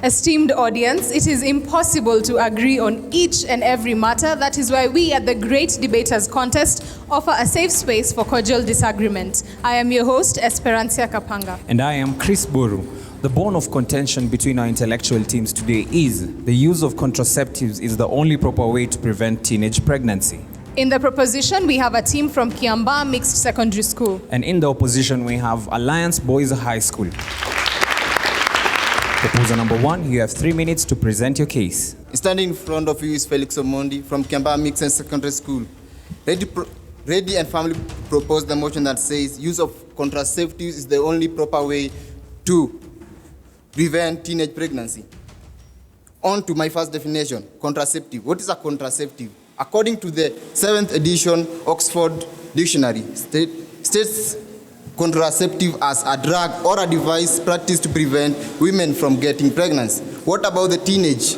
Esteemed audience, it is impossible to agree on each and every matter. That is why we at the Great Debaters Contest offer a safe space for cordial disagreement. I am your host, Esperancia Kapanga. And I am Chris Boru. The bone of contention between our intellectual teams today is the use of contraceptives is the only proper way to prevent teenage pregnancy. In the proposition, we have a team from Kiambaa Mixed Secondary School. And in the opposition, we have Alliance Boys High School. Proposer number 1, you have 3 minutes to present your case. Standing in front of you is Felix Omondi from Kiambaa Mixed Secondary School. Ready and firmly propose the motion that says use of contraceptives is the only proper way to prevent teenage pregnancy. On to my first definition, contraceptive. What is a contraceptive? According to the 7th edition Oxford Dictionary, states contraceptive as a drug or a device practiced to prevent women from getting pregnant. What about the teenage?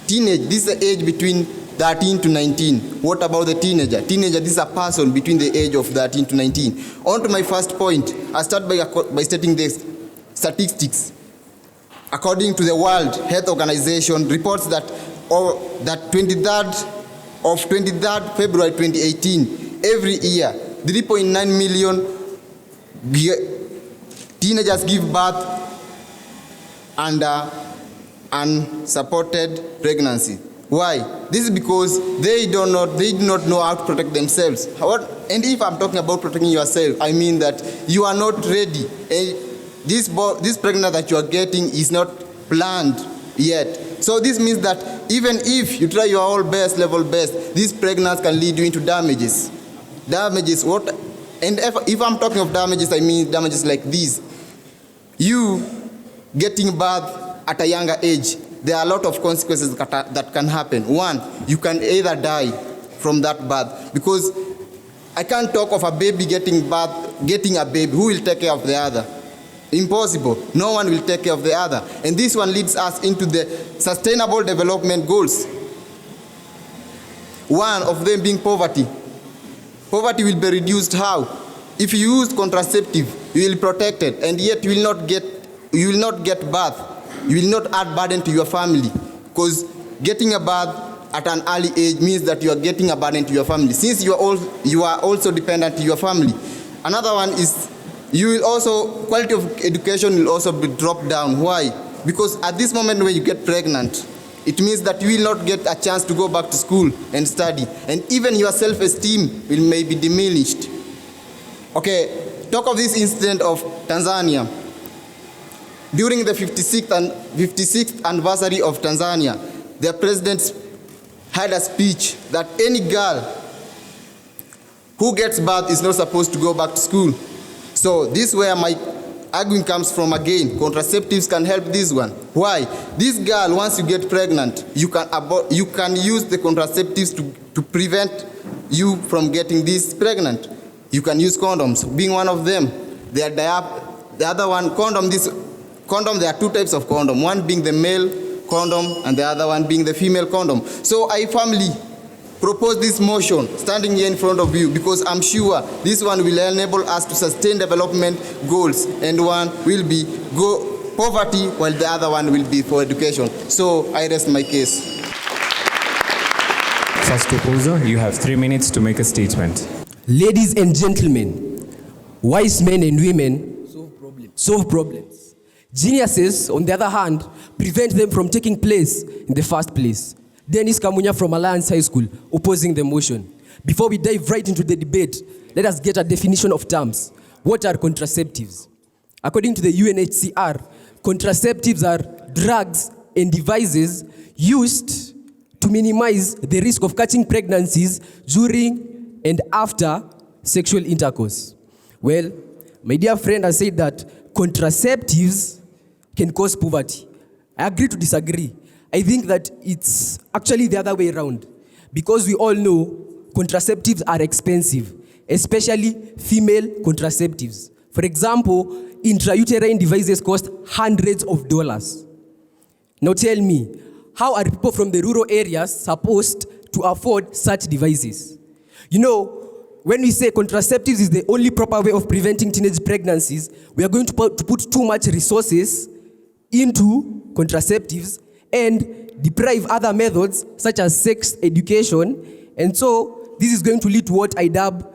Teenage, this is the age between 13 to 19. What about the teenager? Teenager, this is a person between the age of 13 to 19. On to my first point, I start by stating this statistics. According to the World Health Organization, reports that 23rd February 2018, every year, 3.9 million teenagers give birth under unsupported pregnancy. Why? This is because they do not know how to protect themselves. And if I'm talking about protecting yourself, I mean that you are not ready. This pregnancy that you are getting is not planned yet. So this means that even if you try your level best, this pregnancy can lead you into damages. Damages, what? And if I'm talking of damages, I mean damages like these. You getting birth at a younger age, there are a lot of consequences that can happen. One, you can either die from that birth, because I can't talk of a baby getting a baby. Who will take care of the other? Impossible. No one will take care of the other. And this one leads us into the Sustainable Development Goals. One of them being poverty. Poverty will be reduced how? If you use contraceptive, you will be protected, and yet you will not get birth. You will not add burden to your family, because getting a birth at an early age means that you are getting a burden to your family, since you are also dependent to your family. Another one is quality of education will also be dropped down. Why? Because at this moment when you get pregnant, it means that you will not get a chance to go back to school and study, and even your self-esteem will maybe diminished. Okay, talk of this incident of Tanzania. During the 56th anniversary of Tanzania, their president had a speech that any girl who gets birth is not supposed to go back to school. So this is where my arguing comes from again. Contraceptives can help this one. Why? This girl, once you get pregnant, you can use the contraceptives to prevent you from getting this pregnant. You can use condoms, being one of them. The other one, condom, there are two types of condom. One being the male condom and the other one being the female condom. So I firmly propose this motion standing here in front of you, because I'm sure this one will enable us to sustain development goals, and one will be poverty while the other one will be for education. So I rest my case. First proposer, you have 3 minutes to make a statement. Ladies and gentlemen, wise men and women solve problems. Geniuses, on the other hand, prevent them from taking place in the first place. Dennis Kamunya from Alliance High School, opposing the motion. Before we dive right into the debate, let us get a definition of terms. What are contraceptives? According to the UNHCR, contraceptives are drugs and devices used to minimize the risk of catching pregnancies during and after sexual intercourse. Well, my dear friend has said that contraceptives can cause poverty. I agree to disagree. I think that it's actually the other way around, because we all know contraceptives are expensive, especially female contraceptives. For example, intrauterine devices cost hundreds of dollars. Now tell me, how are people from the rural areas supposed to afford such devices? You know, when we say contraceptives is the only proper way of preventing teenage pregnancies, we are going to put too much resources into contraceptives and deprive other methods such as sex education. And so this is going to lead to what I dub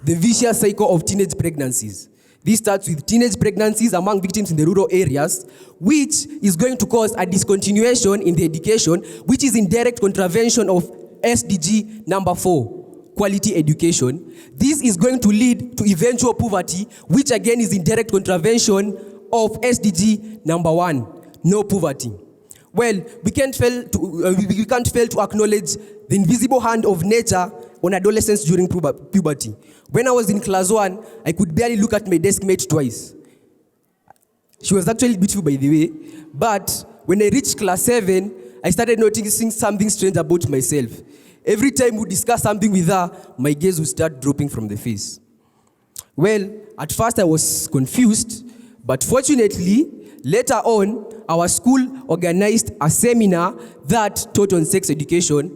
the vicious cycle of teenage pregnancies. This starts with teenage pregnancies among victims in the rural areas, which is going to cause a discontinuation in the education, which is in direct contravention of SDG number 4, quality education. This is going to lead to eventual poverty, which again is in direct contravention of SDG number 1, no poverty. Well, we can't fail to acknowledge the invisible hand of nature on adolescents during puberty. When I was in class 1, I could barely look at my desk mate twice. She was actually beautiful, by the way. But when I reached class 7, I started noticing something strange about myself. Every time we discuss something with her, my gaze would start dropping from the face. Well, at first I was confused, but fortunately, later on, our school organized a seminar that taught on sex education,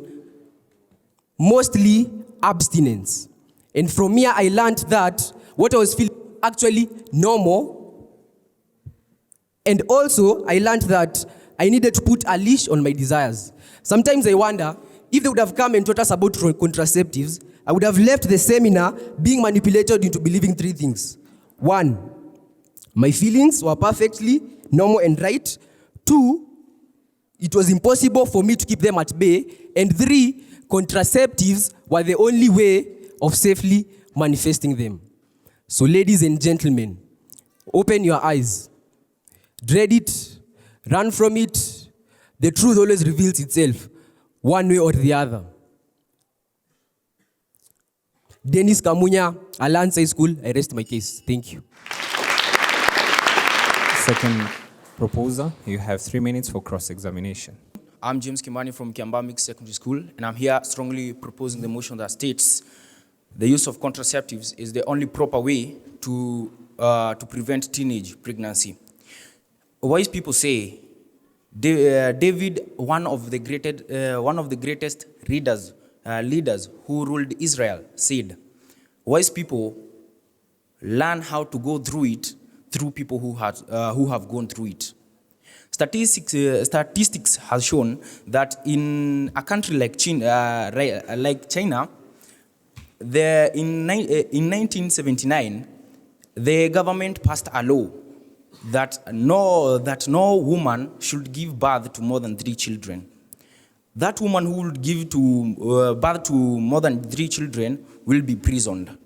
mostly abstinence. And from here, I learned that what I was feeling actually normal. And also, I learned that I needed to put a leash on my desires. Sometimes I wonder, if they would have come and taught us about contraceptives, I would have left the seminar being manipulated into believing 3 things. 1, my feelings were perfectly normal and right. 2, it was impossible for me to keep them at bay. And 3, contraceptives were the only way of safely manifesting them. So ladies and gentlemen, open your eyes. Dread it, run from it. The truth always reveals itself, one way or the other. Dennis Kamunya, Alliance High School, I rest my case. Thank you. Second proposer, you have 3 minutes for cross-examination. I'm James Kiambaa from Kiambaa Mixed Secondary School, and I'm here strongly proposing the motion that states the use of contraceptives is the only proper way to prevent teenage pregnancy. Wise people say, David, one of the greatest leaders who ruled Israel, said, wise people learn how to go through it through people who have gone through it. Statistics has shown that in a country like China, in 1979, the government passed a law that no woman should give birth to more than 3 children. That woman who would give birth to more than 3 children will be imprisoned.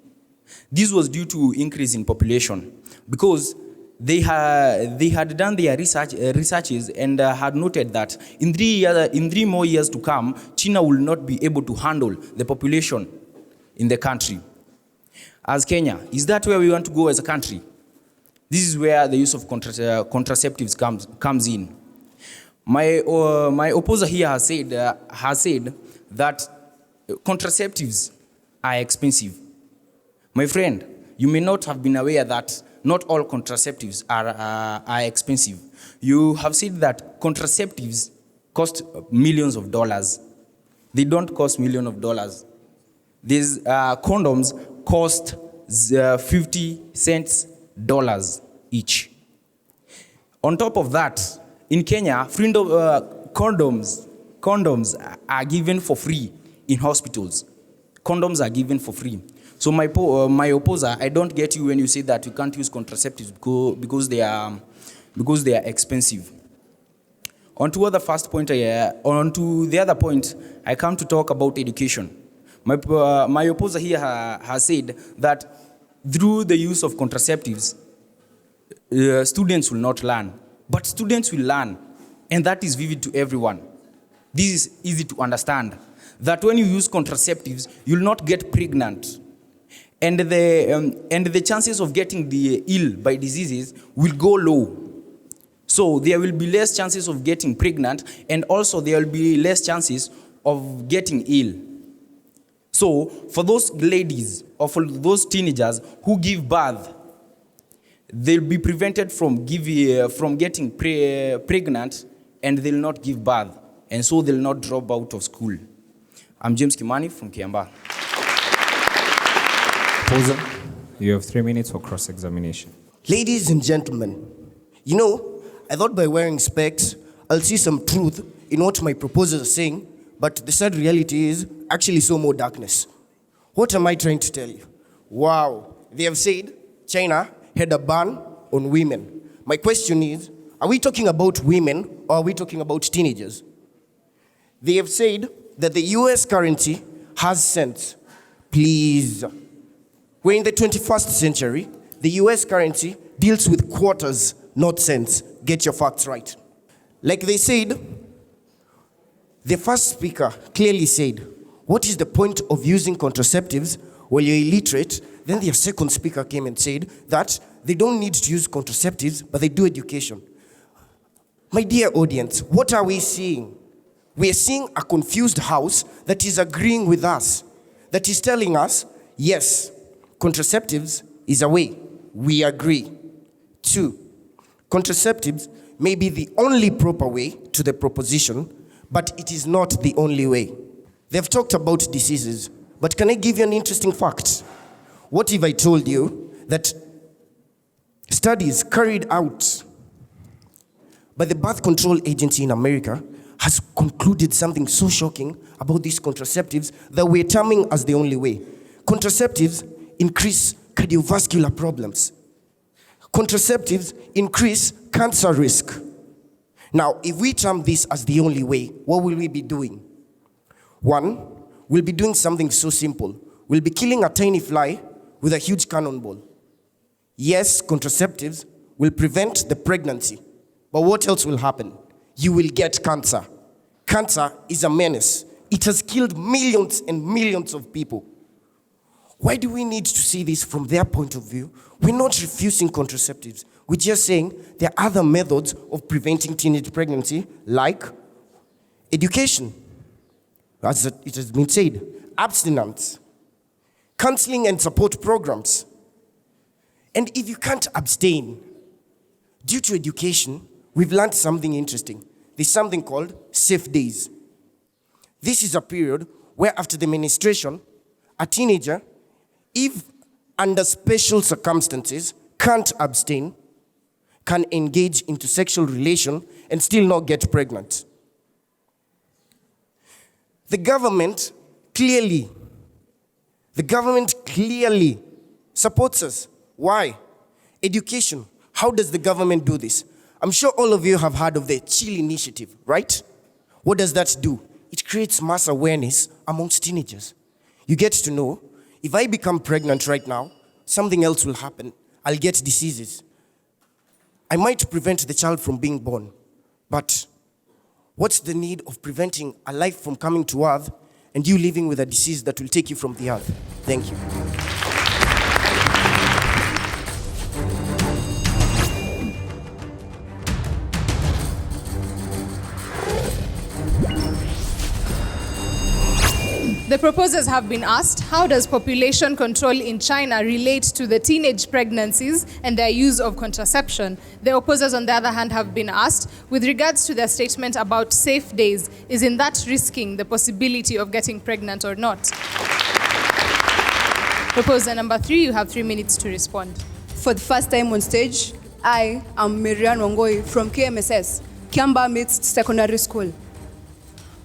This was due to increase in population, because they had done their researches and had noted that in 3 more years to come, China will not be able to handle the population in the country. As Kenya, is that where we want to go as a country? This is where the use of contraceptives comes in. My opposer here has said that contraceptives are expensive. My friend, you may not have been aware that not all contraceptives are expensive. You have said that contraceptives cost millions of dollars. They don't cost millions of dollars. These condoms cost 50 cents each. On top of that, in Kenya, condoms are given for free in hospitals. Condoms are given for free. So my opposer, I don't get you when you say that you can't use contraceptives because they are expensive. On to the other point, I come to talk about education. My opposer here has said that through the use of contraceptives, students will not learn, but students will learn, and that is vivid to everyone. This is easy to understand, that when you use contraceptives, you'll not get pregnant, and the chances of getting ill by diseases will go low. So there will be less chances of getting pregnant, and also there will be less chances of getting ill. So for those ladies or for those teenagers who give birth, they'll be prevented from getting pregnant, and they'll not give birth, and so they'll not drop out of school. I'm James Kimani from Kiambaa. You have 3 minutes for cross-examination. Ladies and gentlemen, I thought by wearing specs, I'll see some truth in what my proposers are saying, but the sad reality is actually so more darkness. What am I trying to tell you? Wow, they have said China had a ban on women. My question is, are we talking about women or are we talking about teenagers? They have said that the US currency has sense. Please. We're in the 21st century. The US currency deals with quarters, not cents. Get your facts right. Like they said, the first speaker clearly said, what is the point of using contraceptives while you're illiterate? Then the second speaker came and said that they don't need to use contraceptives, but they do education. My dear audience, what are we seeing? We are seeing a confused house that is agreeing with us, that is telling us, yes, contraceptives is a way. We agree. 2, contraceptives may be the only proper way to the proposition, but it is not the only way. They've talked about diseases, but can I give you an interesting fact? What if I told you that studies carried out by the birth control agency in America has concluded something so shocking about these contraceptives that we're terming as the only way. Contraceptives increase cardiovascular problems. Contraceptives increase cancer risk. Now, if we term this as the only way, what will we be doing? 1, we'll be doing something so simple. We'll be killing a tiny fly with a huge cannonball. Yes, contraceptives will prevent the pregnancy, but what else will happen? You will get cancer. Cancer is a menace. It has killed millions and millions of people. Why do we need to see this from their point of view? We're not refusing contraceptives. We're just saying there are other methods of preventing teenage pregnancy, like education, as it has been said, abstinence, counseling and support programs. And if you can't abstain due to education, we've learned something interesting. There's something called safe days. This is a period where after the menstruation, a teenager, if under special circumstances, can't abstain, can engage into sexual relation and still not get pregnant. The government clearly supports us. Why? Education. How does the government do this? I'm sure all of you have heard of the Chill Initiative, right? What does that do? It creates mass awareness amongst teenagers. You get to know, if I become pregnant right now, something else will happen. I'll get diseases. I might prevent the child from being born, but what's the need of preventing a life from coming to earth and you living with a disease that will take you from the earth? Thank you. The proposers have been asked, how does population control in China relate to the teenage pregnancies and their use of contraception? The opposers, on the other hand, have been asked, with regards to their statement about safe days, isn't that risking the possibility of getting pregnant or not? Proposer number 3, you have 3 minutes to respond. For the first time on stage, I am Miriam Wangoi from KMSS, Kiambaa Mixed Secondary School.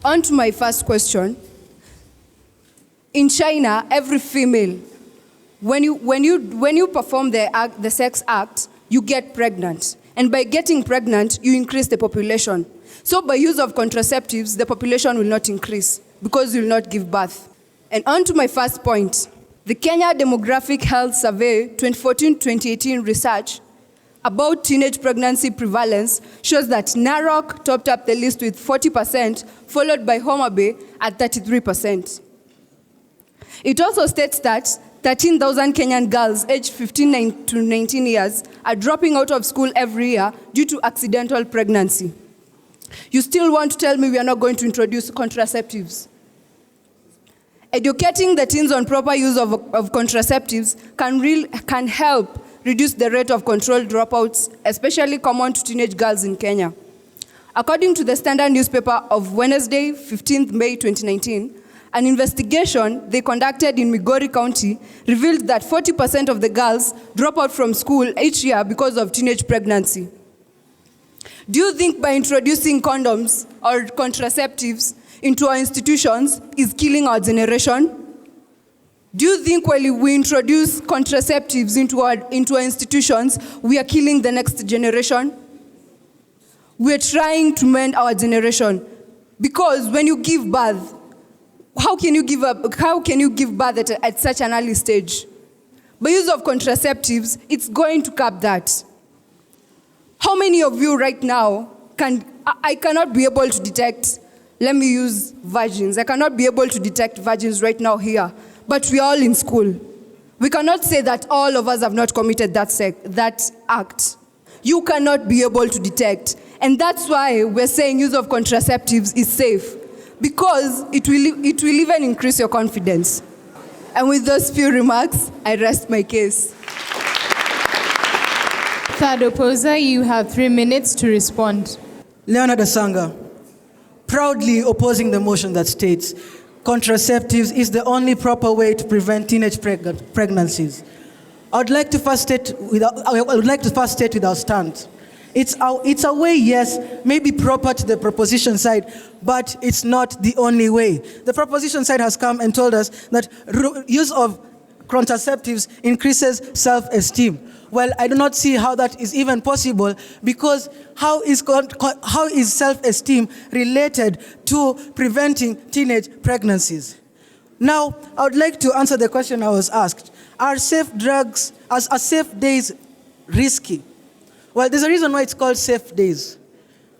On to my first question. In China, every female, when you perform the sex act, you get pregnant. And by getting pregnant, you increase the population. So by use of contraceptives, the population will not increase because you will not give birth. And on to my first point. The Kenya Demographic Health Survey 2014-2018 research about teenage pregnancy prevalence shows that Narok topped up the list with 40%, followed by Homa Bay at 33%. It also states that 13,000 Kenyan girls aged 15 to 19 years are dropping out of school every year due to accidental pregnancy. You still want to tell me we are not going to introduce contraceptives? Educating the teens on proper use of contraceptives can help reduce the rate of controlled dropouts, especially common to teenage girls in Kenya. According to the Standard newspaper of Wednesday, 15th May 2019, an investigation they conducted in Migori County revealed that 40% of the girls drop out from school each year because of teenage pregnancy. Do you think by introducing condoms or contraceptives into our institutions is killing our generation? Do you think while we introduce contraceptives into our institutions, we are killing the next generation? We are trying to mend our generation. Because when you give birth, how can you give birth at such an early stage? By use of contraceptives, it's going to cap that. How many of you right now I cannot be able to detect, let me use virgins. I cannot be able to detect virgins right now here, but we are all in school. We cannot say that all of us have not committed that act. You cannot be able to detect. And that's why we're saying use of contraceptives is safe, because it will even increase your confidence. And with those few remarks, I rest my case. Third opposer, you have 3 minutes to respond. Leonard Asanga, proudly opposing the motion that states contraceptives is the only proper way to prevent teenage pregnancies. I would like to first state with our stand. It's a way, yes, maybe proper to the proposition side, but it's not the only way. The proposition side has come and told us that use of contraceptives increases self-esteem. Well, I do not see how that is even possible, because how is self-esteem related to preventing teenage pregnancies? Now, I would like to answer the question I was asked. Are safe days risky? Well, there's a reason why it's called safe days.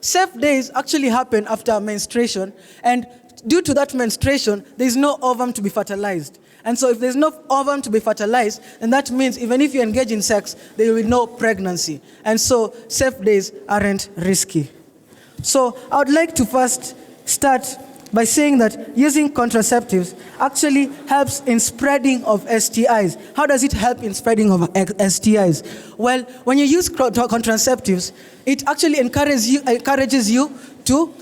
Safe days actually happen after menstruation, and due to that menstruation, there's no ovum to be fertilized. And so if there's no ovum to be fertilized, then that means even if you engage in sex, there will be no pregnancy. And so safe days aren't risky. So I would like to first start by saying that using contraceptives actually helps in spreading of STIs. How does it help in spreading of STIs? Well, when you use contraceptives, it actually encourages you to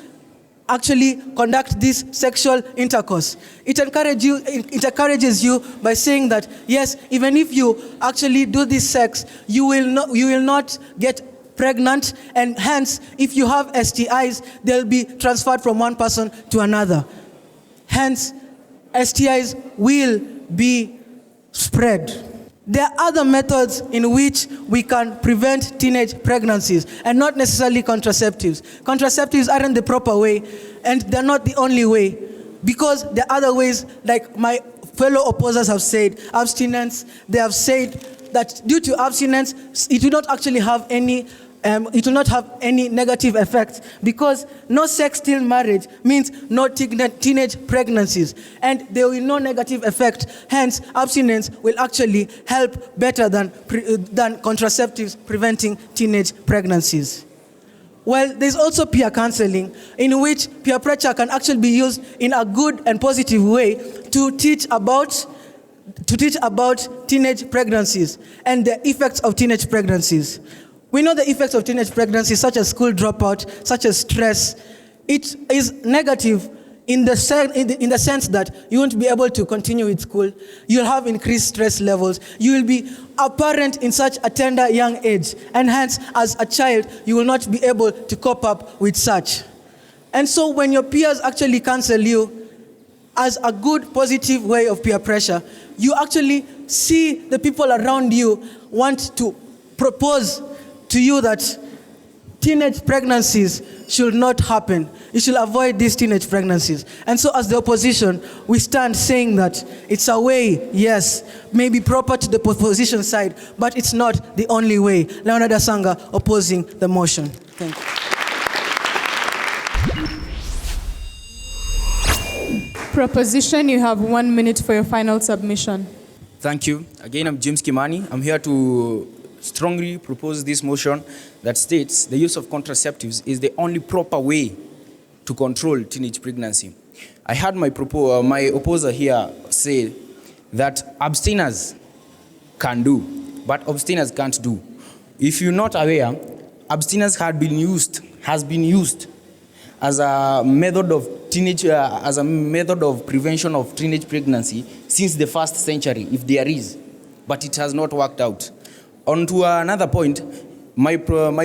actually conduct this sexual intercourse. It encourages you by saying that, yes, even if you actually do this sex, you will not get pregnant, and hence, if you have STIs, they'll be transferred from one person to another. Hence, STIs will be spread. There are other methods in which we can prevent teenage pregnancies, and not necessarily contraceptives. Contraceptives aren't the proper way, and they're not the only way, because there are other ways, like my fellow opposers have said, abstinence. They have said that due to abstinence, it will not actually have any negative effects, because no sex till marriage means no teenage pregnancies, and there will be no negative effect. Hence, abstinence will actually help better than contraceptives preventing teenage pregnancies. Well, there's also peer counseling, in which peer pressure can actually be used in a good and positive way to teach about teenage pregnancies and the effects of teenage pregnancies. We know the effects of teenage pregnancy, such as school dropout, such as stress. It is negative in the sense that you won't be able to continue with school. You'll have increased stress levels. You will be a parent in such a tender young age, and hence, as a child, you will not be able to cope up with such. And so when your peers actually counsel you as a good, positive way of peer pressure, you actually see the people around you want to propose to you that teenage pregnancies should not happen. You should avoid these teenage pregnancies. And so as the opposition, we stand saying that it's a way, yes, maybe proper to the opposition side, but it's not the only way. Leonard Asanga opposing the motion. Thank you. Proposition, you have 1 minute for your final submission. Thank you. Again, I'm James Kimani. I'm here to strongly propose this motion that states the use of contraceptives is the only proper way to control teenage pregnancy. I heard my opposer here say that abstainers can do, but abstainers can't do. If you're not aware, abstinence has been used as a method of prevention of teenage pregnancy since the 1st century, if there is, but it has not worked out. On to another point, my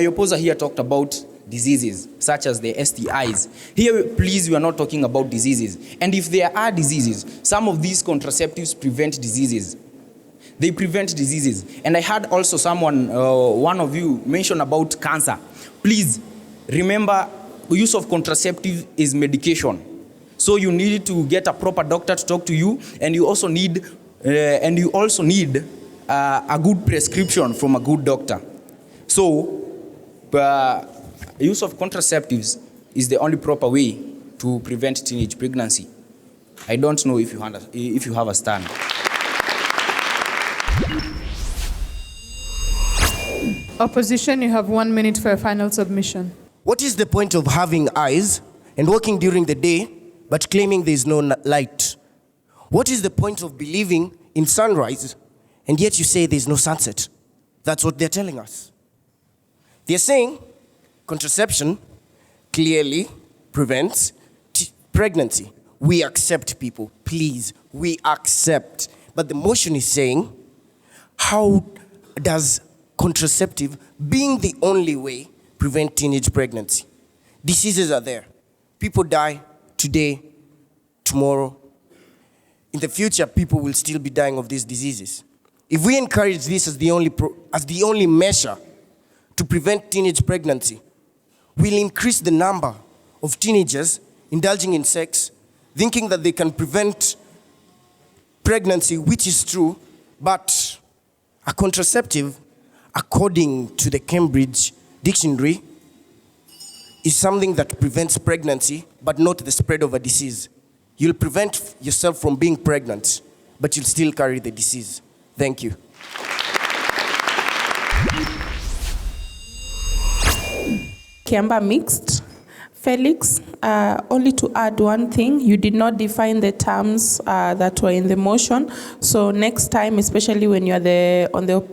opposer here talked about diseases, such as the STIs. Here, please, we are not talking about diseases. And if there are diseases, some of these contraceptives prevent diseases. They prevent diseases. And I heard also someone, one of you, mention about cancer. Please, remember, the use of contraceptive is medication. So you need to get a proper doctor to talk to you, and you also need a good prescription from a good doctor. So, use of contraceptives is the only proper way to prevent teenage pregnancy. I don't know if you have a stand. Opposition, you have 1 minute for a final submission. What is the point of having eyes and working during the day, but claiming there is no light? What is the point of believing in sunrise, and yet you say there is no sunset? That's what they're telling us. They're saying contraception clearly prevents pregnancy. We accept, people. Please, we accept. But the motion is saying, how does contraceptive, being the only way, prevent teenage pregnancy? Diseases are there. People die today, tomorrow. In the future, people will still be dying of these diseases. If we encourage this as the only measure to prevent teenage pregnancy, we'll increase the number of teenagers indulging in sex, thinking that they can prevent pregnancy, which is true, but a contraceptive, according to the Cambridge Dictionary, is something that prevents pregnancy, but not the spread of a disease. You'll prevent yourself from being pregnant, but you'll still carry the disease. Thank you. Kiambaa mixed. Felix, only to add one thing, you did not define the terms that were in the motion. So next time, especially when you're on the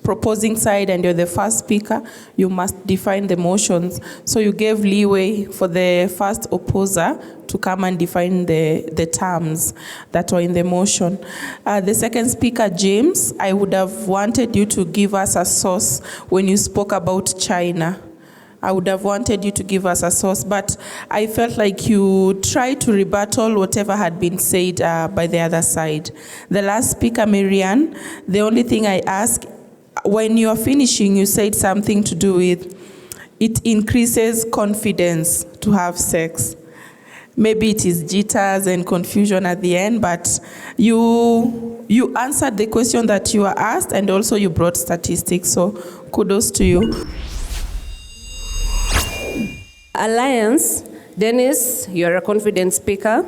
proposing side and you're the first speaker, you must define the motions. So you gave leeway for the first opposer to come and define the terms that were in the motion. The second speaker, James, I would have wanted you to give us a source when you spoke about China. I would have wanted you to give us a source, but I felt like you tried to rebuttal whatever had been said by the other side. The last speaker, Marianne, the only thing I ask, when you are finishing, you said something to do with it increases confidence to have sex. Maybe it is jitters and confusion at the end, but you answered the question that you were asked, and also you brought statistics, so kudos to you. Alliance, Dennis, you're a confident speaker.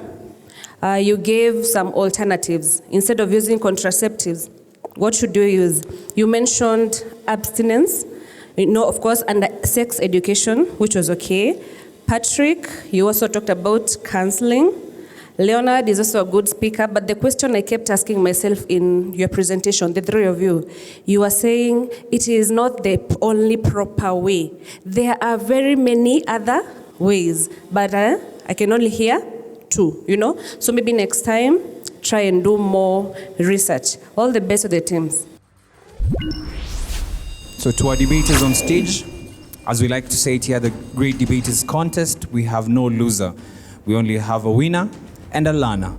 You gave some alternatives. Instead of using contraceptives, what should you use? You mentioned abstinence, of course, and sex education, which was okay. Patrick, you also talked about counseling. Leonard is also a good speaker, but the question I kept asking myself in your presentation, the three of you, you were saying it is not the only proper way. There are very many other ways, but I can only hear two, So maybe next time, try and do more research. All the best to the teams. So to our debaters on stage, as we like to say it here, the Great Debaters Contest, we have no loser. We only have a winner and a learner.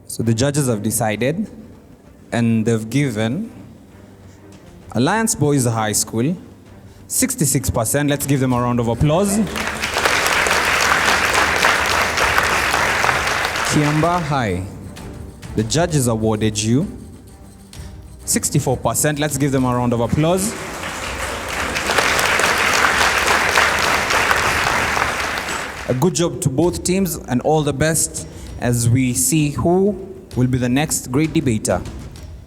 So the judges have decided, and they've given Alliance Boys High School 66%. Let's give them a round of applause. Kiambaa High, the judges awarded you 64%. Let's give them a round of applause. A good job to both teams, and all the best as we see who will be the next great debater.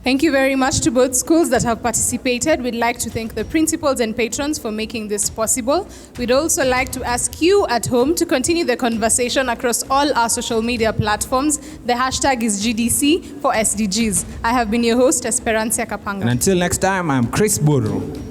Thank you very much to both schools that have participated. We'd like to thank the principals and patrons for making this possible. We'd also like to ask you at home to continue the conversation across all our social media platforms. The hashtag is GDC for SDGs. I have been your host, Esperantia Kapanga. And until next time, I'm Chris Buru.